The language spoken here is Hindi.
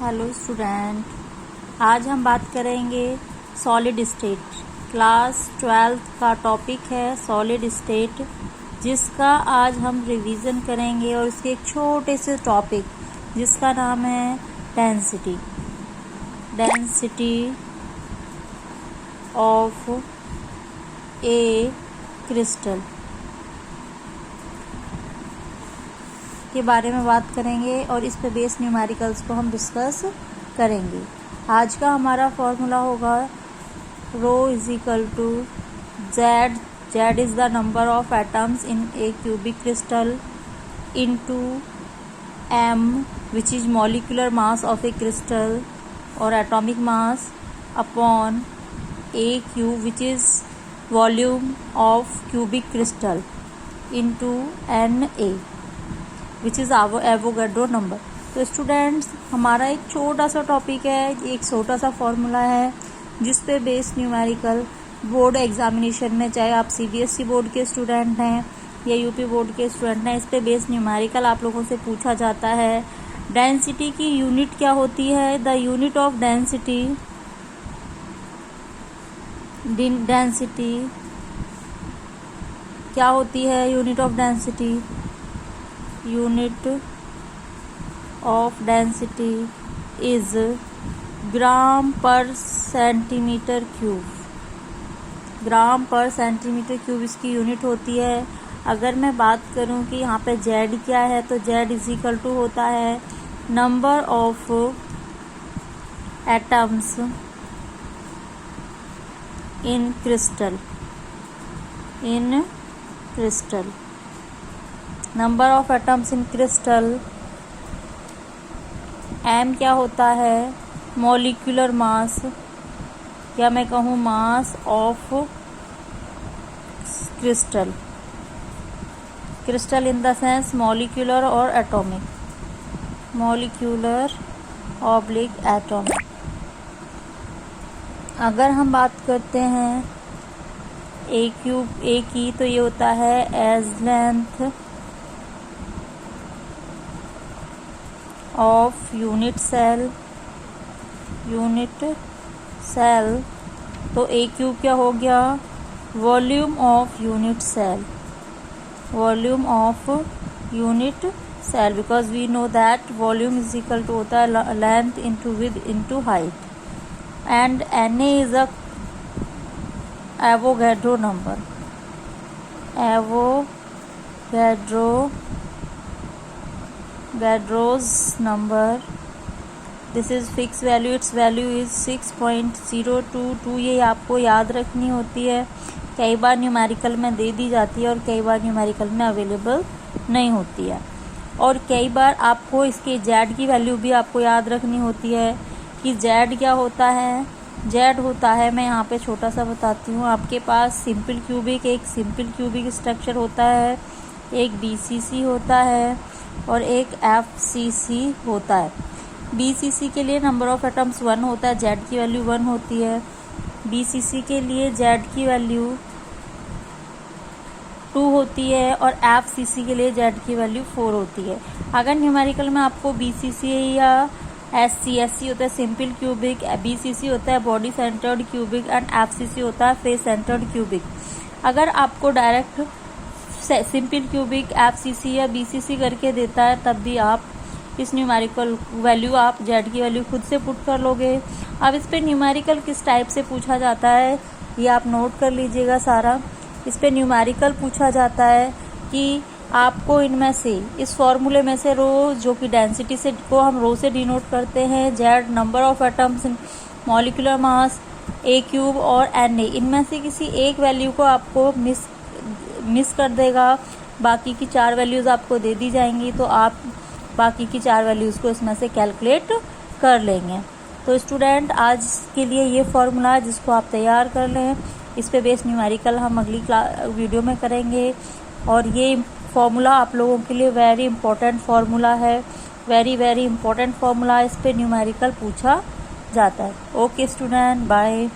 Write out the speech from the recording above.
हेलो स्टूडेंट, आज हम बात करेंगे सॉलिड स्टेट। क्लास 12th का टॉपिक है सॉलिड स्टेट, जिसका आज हम रिवीजन करेंगे और इसके एक छोटे से टॉपिक जिसका नाम है डेंसिटी ऑफ ए क्रिस्टल के बारे में बात करेंगे और इस पे बेस न्यूमेरिकल्स को हम डिस्कस करेंगे। आज का हमारा फॉर्मूला होगा rho is equal to Z is the number of atoms in a cubic crystal into M which is molecular mass of a crystal और atomic mass upon a cube which is volume of cubic crystal into N A which is Avogadro number. तो स्टूडेंट्स, हमारा एक छोटा सा टॉपिक है, एक छोटा सा फॉर्मूला है जिस पे बेस्ड न्यूमेरिकल बोर्ड एग्जामिनेशन में, चाहे आप सीबीएसई बोर्ड के स्टूडेंट हैं या यूपी बोर्ड के स्टूडेंट हैं, इस पे बेस्ड न्यूमेरिकल आप लोगों से पूछा जाता है। डेंसिटी की यूनिट क्या होती है? द यूनिट ऑफ डेंसिटी क्या होती है? Unit of density is gram पर सेंटीमीटर क्यूब इसकी यूनिट होती है। अगर मैं बात करूं कि यहाँ पे जेड क्या है, तो जेड इज इक्वल टू होता है number of atoms in crystal. Number of atoms in crystal. M क्या होता है? मॉलिक्यूलर मास, या मैं कहूँ mass of crystal in the sense molecular और एटॉमिक, एटॉमिक। अगर हम बात करते हैं ए की, तो ये होता है edge length of unit cell. तो ए क्यूब क्या हो गया? Volume of unit cell, because we know that volume is equal to होता है length into width into height, and N A is a Avogadro number. Avogadro's number. This is fixed value. Its value is 6.022. ये आपको याद रखनी होती है। कई बार न्यूमेरिकल में दे दी जाती है और कई बार न्यूमेरिकल में अवेलेबल नहीं होती है, और कई बार आपको इसके जेड की वैल्यू भी आपको याद रखनी होती है कि जेड क्या होता है। जेड होता है, मैं यहाँ पे छोटा सा बताती हूँ। आपके पास सिंपल क्यूबिक स्ट्रक्चर होता है, एक बीसीसी होता है और एक एफसीसी होता है। बीसीसी के लिए नंबर ऑफ एटम्स 1 होता है, जेड की वैल्यू 1 होती है। बीसीसी के लिए जेड की वैल्यू 2 होती है और एफसीसी के लिए जेड की वैल्यू 4 होती है। अगर न्यूमेरिकल में आपको बीसीसी या एससी होता है सिंपल क्यूबिक, बीसीसी होता है body centred cubic and FCC होता है फेस सेंटर्ड क्यूबिक। अगर आपको डायरेक्ट सिंपल क्यूबिक, एफसीसी या बीसीसी करके देता है, तब भी आप इस न्यूमेरिकल वैल्यू, आप जेड की वैल्यू खुद से पुट कर लोगे। अब इस पे न्यूमेरिकल किस टाइप से पूछा जाता है, ये आप नोट कर लीजिएगा सारा। इस पे न्यूमेरिकल पूछा जाता है कि आपको इनमें से, इस फॉर्मूले में से, रो जो कि डेंसिटी से को हम रो से डिनोट करते हैं, Z number of atoms, molecular mass, A cube और एन ए, इनमें से किसी एक वैल्यू को आपको मिस कर देगा। बाकी की 4 वैल्यूज़ आपको दे दी जाएंगी, तो आप बाकी की 4 वैल्यूज़ को इसमें से कैलकुलेट कर लेंगे। तो स्टूडेंट, आज के लिए ये फॉर्मूला है जिसको आप तैयार कर लें। इस पे बेस्ड न्यूमेरिकल हम अगली वीडियो में करेंगे, और ये फॉर्मूला आप लोगों के लिए वेरी इंपॉर्टेंट फॉर्मूला है, वेरी इंपॉर्टेंट फॉर्मूला। इस पे न्यूमेरिकल पूछा जाता है। Okay student, bye.